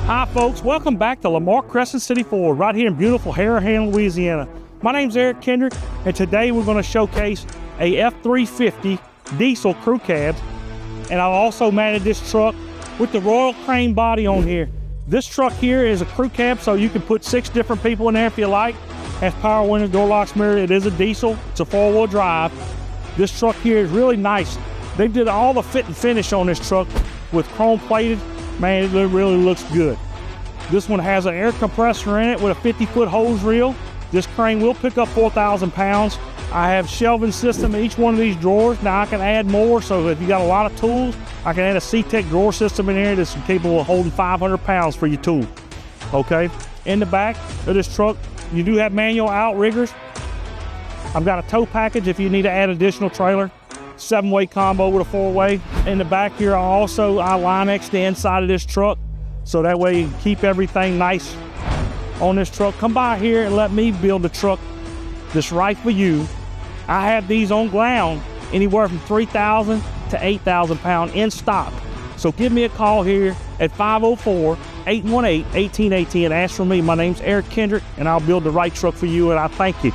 Hi folks, welcome back to Lamar Crescent City Ford, right here in beautiful Harahan, Louisiana. My name's Eric Kendrick, and today we're going to showcase a F-350 diesel crew cab, and I've also mounted this truck with the Royal Crane body on here. This truck here is a crew cab, so you can put 6 different people in there if you like. Has power windows, door locks, mirror. It is a diesel. It's a 4-wheel drive. This truck here is really nice. They did all the fit and finish on this truck with chrome plated. Man, it really looks good. This one has an air compressor in it with a 50-foot hose reel. This crane will pick up 4,000 pounds. I have shelving system in each one of these drawers. Now I can add more, so if you got a lot of tools, I can add a C-Tech drawer system in here that's capable of holding 500 pounds for your tool. Okay, in the back of this truck, you do have manual outriggers. I've got a tow package if you need to add additional trailer. 7-way combo with a 4-way. In the back here, I Line-X the inside of this truck, so that way you can keep everything nice on this truck. Come by here and let me build a truck that's right for you. I have these on ground anywhere from 3,000 to 8,000 pounds in stock. So give me a call here at 504-818-1818 and ask for me. My name's Eric Kendrick, and I'll build the right truck for you, and I thank you.